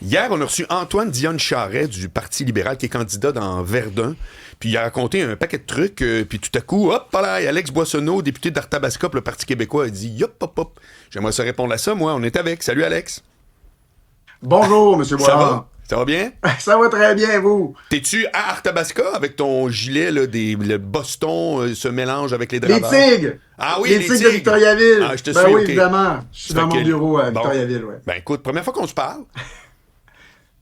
Hier, on a reçu Antoine Dionne Charest du Parti libéral qui est candidat dans Verdun. Puis il a raconté un paquet de trucs. Puis tout à coup, hop, là, Alex Boissonneau, député d'Arthabasca pour le Parti québécois, a dit yop, hop, hop. J'aimerais ça répondre à ça, moi. On est avec. Salut, Alex. Bonjour, M. Ça Boilard. va? Ça va bien? Ça va très bien, vous? T'es-tu à Arthabasca avec ton gilet, là, le Boston se mélange avec les Les draveurs? Tigres! Ah oui, les les Tigres de Tigres. Victoriaville! Ah, je te Ben suis, oui, ok. évidemment. Je suis dans Fait mon que- bureau à bon. Victoriaville, ouais. Ben écoute, première fois qu'on se parle.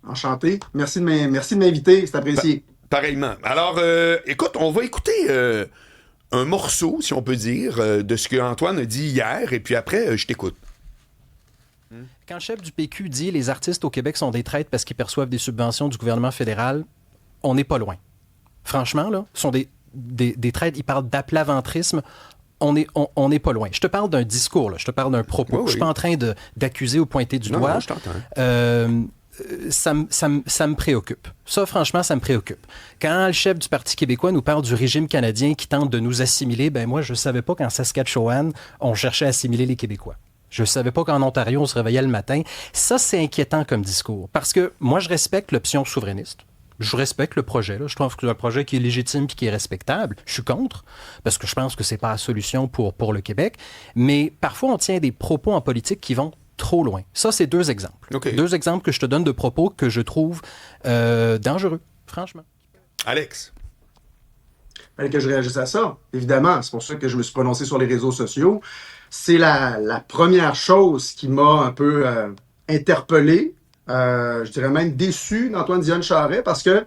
Enchanté. Merci de m'inviter, c'est apprécié. Pareillement. Alors, écoute, on va écouter un morceau, si on peut dire, de ce qu'Antoine a dit hier, et puis après, je t'écoute. Quand le chef du PQ dit les artistes au Québec sont des traîtres parce qu'ils perçoivent des subventions du gouvernement fédéral, on n'est pas loin. Franchement, là, ce sont des traîtres. Il parle d'aplaventrisme. On n'est pas loin. Je te parle d'un discours, là. Je te parle d'un propos. Oui, oui. Je suis pas en train d'accuser ou pointer du Non, doigt. non, je t'entends. Ça me préoccupe. Ça, franchement, ça me préoccupe. Quand le chef du Parti québécois nous parle du régime canadien qui tente de nous assimiler, ben moi, je ne savais pas qu'en Saskatchewan, on cherchait à assimiler les Québécois. Je ne savais pas qu'en Ontario, on se réveillait le matin. Ça, c'est inquiétant comme discours. Parce que moi, je respecte l'option souverainiste. Je respecte le projet. Là. Je trouve que c'est un projet qui est légitime et qui est respectable. Je suis contre, parce que je pense que ce n'est pas la solution pour le Québec. Mais parfois, on tient des propos en politique qui vont trop loin. Ça, c'est deux exemples. OK. Deux exemples que je te donne de propos que je trouve dangereux, franchement. Alex. Il fallait que je réagisse à ça, évidemment. C'est pour ça que je me suis prononcé sur les réseaux sociaux. C'est la première chose qui m'a un peu interpellé, je dirais même déçu d'Antoine Dionne Charest, parce que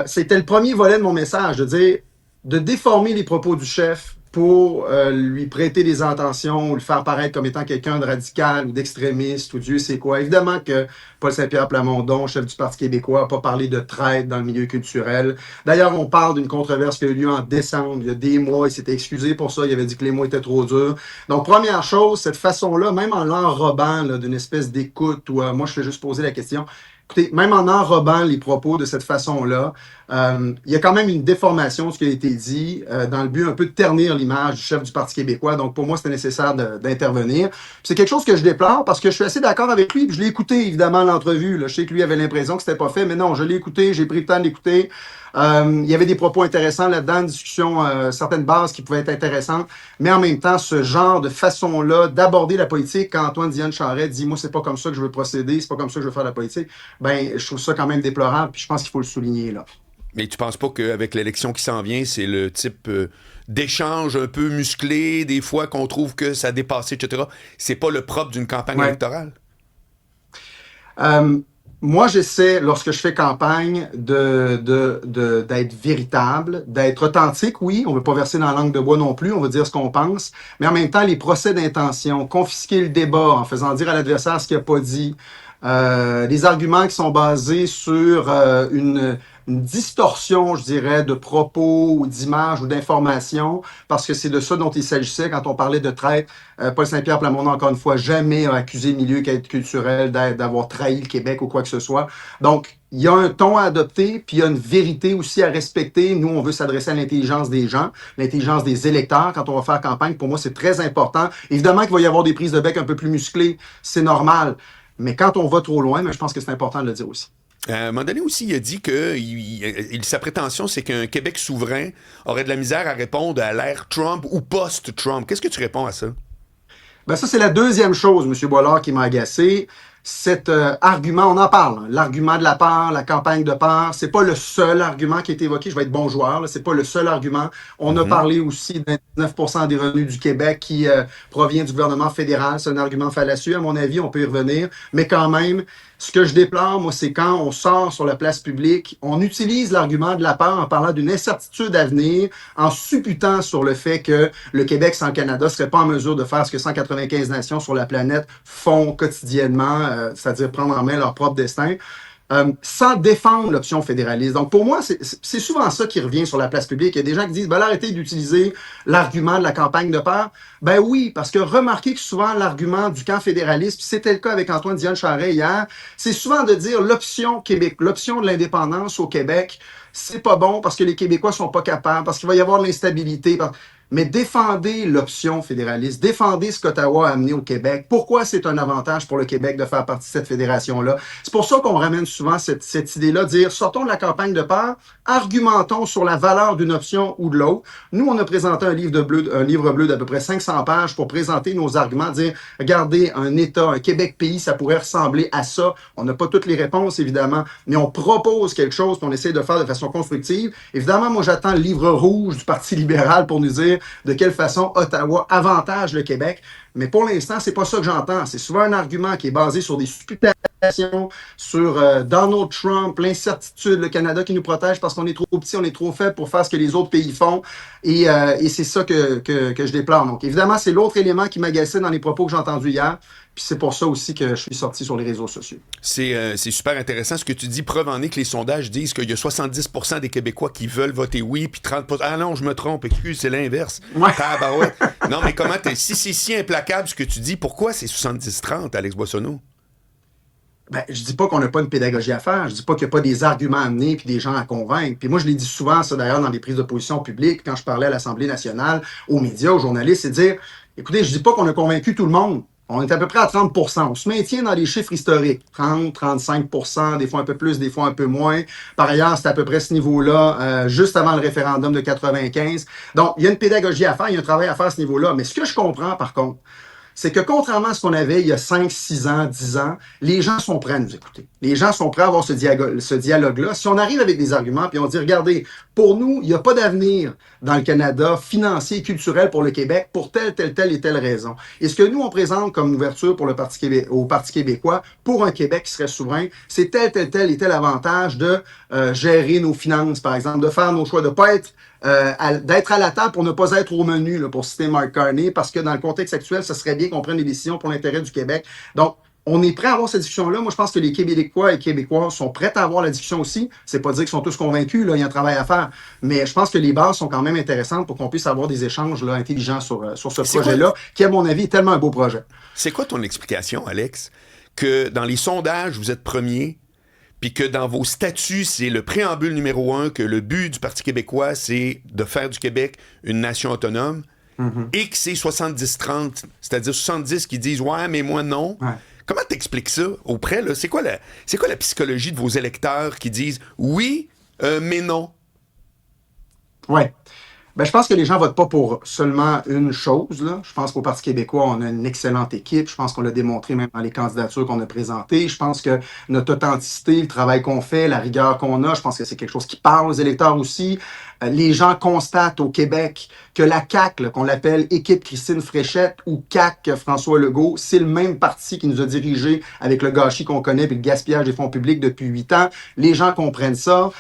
c'était le premier volet de mon message, de dire, de déformer les propos du chef pour lui prêter des intentions ou le faire paraître comme étant quelqu'un de radical ou d'extrémiste ou Dieu sait quoi. Évidemment que Paul Saint-Pierre Plamondon, chef du Parti québécois, n'a pas parlé de traite dans le milieu culturel. D'ailleurs, on parle d'une controverse qui a eu lieu en décembre, il y a des mois. Il s'était excusé pour ça, il avait dit que les mots étaient trop durs. Donc, première chose, cette façon-là, même en l'enrobant d'une espèce d'écoute où moi, je fais juste poser la question. Écoutez, même en enrobant les propos de cette façon-là, il y a quand même une déformation de ce qui a été dit dans le but un peu de ternir l'image du chef du Parti québécois. Donc, pour moi, c'était nécessaire d'intervenir. Puis c'est quelque chose que je déplore parce que je suis assez d'accord avec lui. Puis je l'ai écouté, évidemment, l'entrevue. Là. Je sais que lui avait l'impression que c'était pas fait, mais non, je l'ai écouté, j'ai pris le temps de l'écouter. Il y avait des propos intéressants là-dedans, une discussion, certaines bases qui pouvaient être intéressantes, mais en même temps, ce genre de façon-là d'aborder la politique, quand Antoine Dionne Charest dit « Moi, c'est pas comme ça que je veux procéder, c'est pas comme ça que je veux faire la politique », ben, je trouve ça quand même déplorable, puis je pense qu'il faut le souligner, là. Mais tu penses pas qu'avec l'élection qui s'en vient, c'est le type d'échange un peu musclé, des fois qu'on trouve que ça a dépassé, etc. C'est pas le propre d'une campagne électorale? Moi, j'essaie, lorsque je fais campagne, d'être véritable, d'être authentique, oui. On ne veut pas verser dans la langue de bois non plus, on veut dire ce qu'on pense. Mais en même temps, les procès d'intention, confisquer le débat en faisant dire à l'adversaire ce qu'il n'a pas dit, des arguments qui sont basés sur une distorsion, je dirais, de propos ou d'images ou d'informations, parce que c'est de ça dont il s'agissait quand on parlait de traite. Paul Saint-Pierre Plamondon, encore une fois, jamais a accusé le milieu culturel d'avoir trahi le Québec ou quoi que ce soit. Donc, il y a un ton à adopter, puis il y a une vérité aussi à respecter. Nous, on veut s'adresser à l'intelligence des gens, l'intelligence des électeurs quand on va faire campagne. Pour moi, c'est très important. Évidemment qu'il va y avoir des prises de bec un peu plus musclées, c'est normal. Mais quand on va trop loin, je pense que c'est important de le dire aussi. À un moment donné aussi, il a dit que sa prétention, c'est qu'un Québec souverain aurait de la misère à répondre à l'ère Trump ou post-Trump. Qu'est-ce que tu réponds à ça? Ben ça, c'est la deuxième chose, M. Boilard, qui m'a agacé. Cet argument, on en parle, hein, l'argument de la peur, la campagne de peur, c'est pas le seul argument qui est évoqué. Je vais être bon joueur, là, c'est pas le seul argument. On a parlé aussi de 29% des revenus du Québec qui provient du gouvernement fédéral. C'est un argument fallacieux, à mon avis, on peut y revenir. Mais quand même, ce que je déplore, moi, c'est quand on sort sur la place publique, on utilise l'argument de la peur en parlant d'une incertitude à venir, en supputant sur le fait que le Québec sans le Canada serait pas en mesure de faire ce que 195 nations sur la planète font quotidiennement, c'est-à-dire prendre en main leur propre destin. Sans défendre l'option fédéraliste. Donc, pour moi, c'est souvent ça qui revient sur la place publique. Il y a des gens qui disent, ben là, arrêtez d'utiliser l'argument de la campagne de peur. Ben oui, parce que remarquez que souvent, l'argument du camp fédéraliste, puis c'était le cas avec Antoine Dionne Charest hier, c'est souvent de dire l'option Québec, l'option de l'indépendance au Québec, c'est pas bon parce que les Québécois sont pas capables, parce qu'il va y avoir de l'instabilité. mais défendez l'option fédéraliste, défendez ce qu'Ottawa a amené au Québec. Pourquoi c'est un avantage pour le Québec de faire partie de cette fédération-là? C'est pour ça qu'on ramène souvent cette idée-là, dire sortons de la campagne de peur, argumentons sur la valeur d'une option ou de l'autre. Nous, on a présenté un livre bleu d'à peu près 500 pages pour présenter nos arguments, dire regardez, un État, un Québec pays, ça pourrait ressembler à ça. On n'a pas toutes les réponses, évidemment, mais on propose quelque chose qu'on essaie de faire de façon constructive. Évidemment, moi, j'attends le livre rouge du Parti libéral pour nous dire de quelle façon Ottawa avantage le Québec. Mais pour l'instant, c'est pas ça que j'entends. C'est souvent un argument qui est basé sur des supputations, sur Donald Trump, l'incertitude, le Canada qui nous protège parce qu'on est trop petit, on est trop faible pour faire ce que les autres pays font. Et c'est ça que je déplore. Donc, évidemment, c'est l'autre élément qui m'agaçait dans les propos que j'ai entendus hier. Puis c'est pour ça aussi que je suis sorti sur les réseaux sociaux. C'est super intéressant ce que tu dis. Preuve en est que les sondages disent qu'il y a 70% des Québécois qui veulent voter oui, puis 30%... Ah non, je me trompe, excuse, c'est l'inverse. Ouais. Tabarouette. Non, mais comment si c'est si implacable ce que tu dis, pourquoi c'est 70-30, Alex Boissonneau? Ben, je dis pas qu'on n'a pas une pédagogie à faire. Je dis pas qu'il n'y a pas des arguments à amener puis des gens à convaincre. Puis moi, je l'ai dit souvent, ça d'ailleurs, dans des prises de position publiques, quand je parlais à l'Assemblée nationale, aux médias, aux journalistes, c'est de dire, écoutez, je dis pas qu'on a convaincu tout le monde. On est à peu près à 30%. On se maintient dans les chiffres historiques. 30, 35%, des fois un peu plus, des fois un peu moins. Par ailleurs, c'est à peu près ce niveau-là, juste avant le référendum de 95. Donc, il y a une pédagogie à faire, il y a un travail à faire à ce niveau-là. Mais ce que je comprends, par contre, c'est que contrairement à ce qu'on avait il y a 5, 6 ans, 10 ans, les gens sont prêts à nous écouter. Les gens sont prêts à avoir ce dialogue-là. Si on arrive avec des arguments, puis on dit, regardez, pour nous, il n'y a pas d'avenir dans le Canada financier et culturel pour le Québec pour telle et telle raison. Et ce que nous, on présente comme ouverture pour le au Parti québécois, pour un Québec qui serait souverain, c'est tel et tel avantage de gérer nos finances, par exemple, de faire nos choix, de pas être d'être à la table pour ne pas être au menu, là, pour citer Mark Carney, parce que dans le contexte actuel, ce serait bien qu'on prenne des décisions pour l'intérêt du Québec. Donc, on est prêt à avoir cette discussion-là. Moi, je pense que les Québécois et Québécoises sont prêts à avoir la discussion aussi. C'est pas dire qu'ils sont tous convaincus, là, il y a un travail à faire. Mais je pense que les bases sont quand même intéressantes pour qu'on puisse avoir des échanges là, intelligents sur ce projet-là, qui, à mon avis, est tellement un beau projet. C'est quoi ton explication, Alex, que dans les sondages, vous êtes premier, puis que dans vos statuts, c'est le préambule numéro 1, que le but du Parti québécois, c'est de faire du Québec une nation autonome, et que c'est 70-30, c'est-à-dire 70 qui disent « Ouais, mais moi, non ouais. ». Comment t'expliques ça auprès, là? C'est quoi la psychologie de vos électeurs qui disent « Oui, mais non ». Ouais. Ben, je pense que les gens votent pas pour seulement une chose, là. Je pense qu'au Parti québécois, on a une excellente équipe. Je pense qu'on l'a démontré même dans les candidatures qu'on a présentées. Je pense que notre authenticité, le travail qu'on fait, la rigueur qu'on a, je pense que c'est quelque chose qui parle aux électeurs aussi. Les gens constatent au Québec que la CAQ, là, qu'on l'appelle Équipe Christine Fréchette ou CAQ François Legault, c'est le même parti qui nous a dirigés avec le gâchis qu'on connaît et le gaspillage des fonds publics depuis 8 ans. Les gens comprennent ça,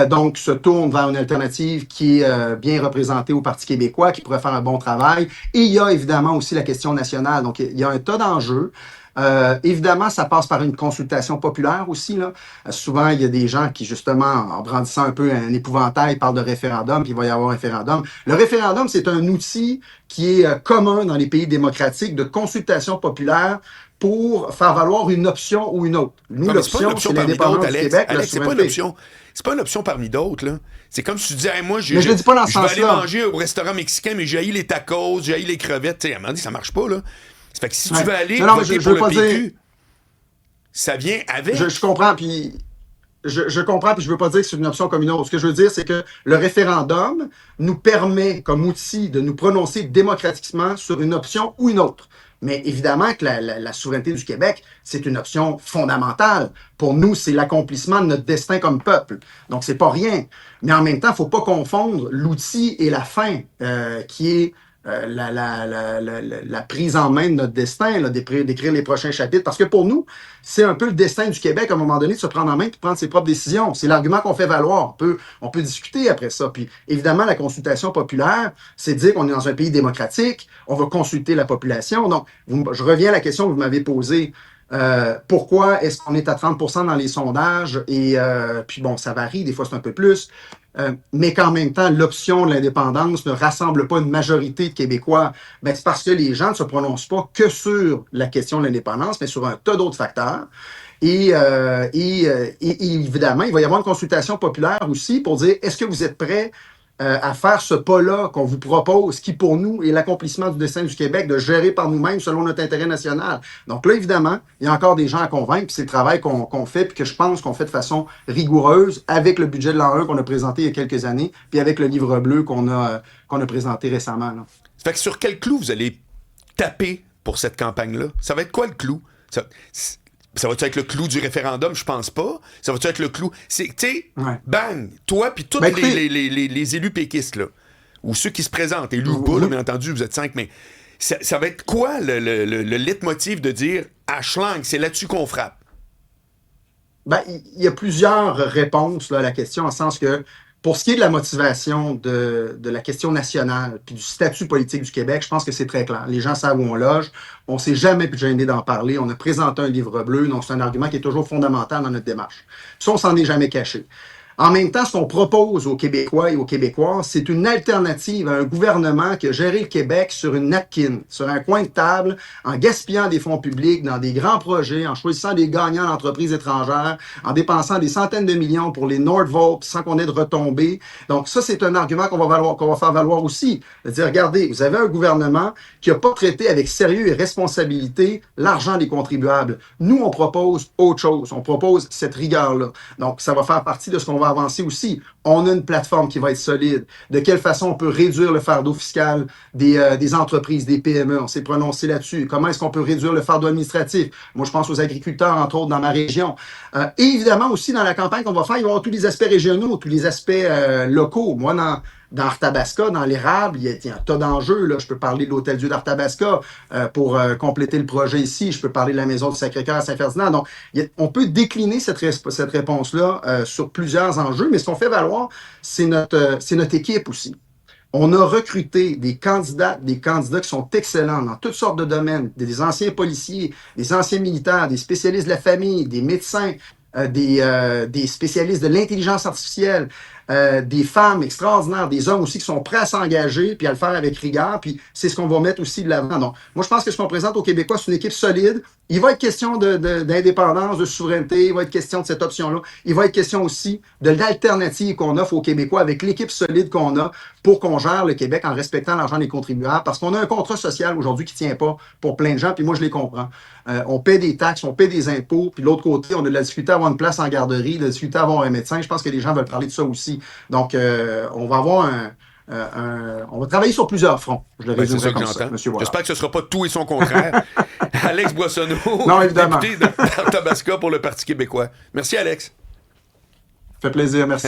donc se tournent vers une alternative qui est bien représentée au Parti québécois, qui pourrait faire un bon travail. Et il y a évidemment aussi la question nationale. Donc, il y a un tas d'enjeux. Évidemment, ça passe par une consultation populaire aussi. Là. Souvent, il y a des gens qui, justement, en brandissant un peu un épouvantail, parlent de référendum, puis il va y avoir un référendum. Le référendum, c'est un outil qui est commun dans les pays démocratiques de consultation populaire pour faire valoir une option ou une autre. Nous, l'option, c'est l'indépendance du Québec. Alex, c'est pas une option. C'est pas une option parmi d'autres, là. C'est comme si tu disais, hey, moi, je le dis pas dans ce sens-là. vais aller manger au restaurant mexicain, mais j'ai haï les tacos, j'ai haï les crevettes. Tu sais, à un moment donné, ça marche pas, là. Ça fait que si tu veux aller voter pour le PQ, ça vient avec. Je comprends, puis je comprends, puis je veux pas dire que c'est une option comme une autre. Ce que je veux dire, c'est que le référendum nous permet, comme outil, de nous prononcer démocratiquement sur une option ou une autre. Mais évidemment que la souveraineté du Québec, c'est une option fondamentale. Pour nous, c'est l'accomplissement de notre destin comme peuple. Donc, c'est pas rien. Mais en même temps, il faut pas confondre l'outil et la fin, qui est la prise en main de notre destin, là, d'écrire les prochains chapitres. Parce que pour nous, c'est un peu le destin du Québec, à un moment donné, de se prendre en main et de prendre ses propres décisions. C'est l'argument qu'on fait valoir. On peut discuter après ça. Puis évidemment, la consultation populaire, c'est de dire qu'on est dans un pays démocratique, on va consulter la population. Donc, je reviens à la question que vous m'avez posée. Pourquoi est-ce qu'on est à 30% dans les sondages? Et puis bon, ça varie, des fois c'est un peu plus. Mais qu'en même temps, l'option de l'indépendance ne rassemble pas une majorité de Québécois, ben, c'est parce que les gens ne se prononcent pas que sur la question de l'indépendance, mais sur un tas d'autres facteurs. Et évidemment, il va y avoir une consultation populaire aussi pour dire, est-ce que vous êtes prêts à faire ce pas-là qu'on vous propose, qui pour nous est l'accomplissement du destin du Québec, de gérer par nous-mêmes selon notre intérêt national. Donc là, évidemment, il y a encore des gens à convaincre, puis c'est le travail qu'on fait, puis que je pense qu'on fait de façon rigoureuse avec le budget de l'an 1 qu'on a présenté il y a quelques années, puis avec le livre bleu qu'on a présenté récemment. Là. Ça fait que sur quel clou vous allez taper pour cette campagne-là? Ça va être quoi le clou? Ça va-tu être le clou du référendum? Je pense pas. Ça va-tu être le clou? Tu sais, bang! Toi puis tous les élus péquistes, là, ou ceux qui se présentent, élus ou pas, là, bien entendu, vous êtes 5, mais ça va être quoi le leitmotiv de dire « à schlang, c'est là-dessus qu'on frappe ». Ben, il y a plusieurs réponses là, à la question, en sens que pour ce qui est de la motivation de la question nationale puis du statut politique du Québec, je pense que c'est très clair. Les gens savent où on loge. On s'est jamais gêné d'en parler. On a présenté un livre bleu, donc c'est un argument qui est toujours fondamental dans notre démarche. Ça, on s'en est jamais caché. En même temps, ce qu'on propose aux Québécois et aux Québécoises, c'est une alternative à un gouvernement qui a géré le Québec sur une napkin, sur un coin de table, en gaspillant des fonds publics dans des grands projets, en choisissant des gagnants d'entreprises étrangères, en dépensant des centaines de millions pour les Nordvolt sans qu'on ait de retombées. Donc ça, c'est un argument qu'on va faire valoir aussi. C'est-à-dire, regardez, vous avez un gouvernement qui n'a pas traité avec sérieux et responsabilité l'argent des contribuables. Nous, on propose autre chose. On propose cette rigueur-là. Donc, ça va faire partie de ce qu'on va avancer aussi. On a une plateforme qui va être solide. De quelle façon on peut réduire le fardeau fiscal des entreprises, des PME? On s'est prononcé là-dessus. Comment est-ce qu'on peut réduire le fardeau administratif? Moi, je pense aux agriculteurs, entre autres, dans ma région. Et évidemment, aussi, dans la campagne qu'on va faire, il va y avoir tous les aspects régionaux, tous les aspects locaux. Moi, dans Arthabasca, dans l'érable, il y a un tas d'enjeux. Là. Je peux parler de l'Hôtel-Dieu d'Arthabasca pour compléter le projet ici. Je peux parler de la Maison du Sacré-Cœur à Saint-Ferdinand. Donc, on peut décliner cette réponse-là sur plusieurs enjeux, mais ce qu'on fait valoir, c'est notre équipe aussi. On a recruté des candidats qui sont excellents dans toutes sortes de domaines, des anciens policiers, des anciens militaires, des spécialistes de la famille, des médecins, des spécialistes de l'intelligence artificielle, des femmes extraordinaires, des hommes aussi qui sont prêts à s'engager puis à le faire avec rigueur, puis c'est ce qu'on va mettre aussi de l'avant. Donc, moi, je pense que ce qu'on présente aux Québécois, c'est une équipe solide. Il va être question d'indépendance, de souveraineté, il va être question de cette option-là. Il va être question aussi de l'alternative qu'on offre aux Québécois avec l'équipe solide qu'on a pour qu'on gère le Québec en respectant l'argent des contribuables, parce qu'on a un contrat social aujourd'hui qui tient pas pour plein de gens, puis moi, je les comprends. On paie des taxes, on paie des impôts, puis de l'autre côté, on a de la difficulté à avoir une place en garderie, de la difficulté à avoir un médecin. Je pense que les gens veulent parler de ça aussi. Donc, on va avoir on va travailler sur plusieurs fronts. Je le résumerai comme ça, monsieur Wallard. J'espère que ce ne sera pas tout et son contraire. Alex Boissonneau, non, évidemment. député d'Arthabasca pour le Parti québécois. Merci, Alex. Ça fait plaisir, merci.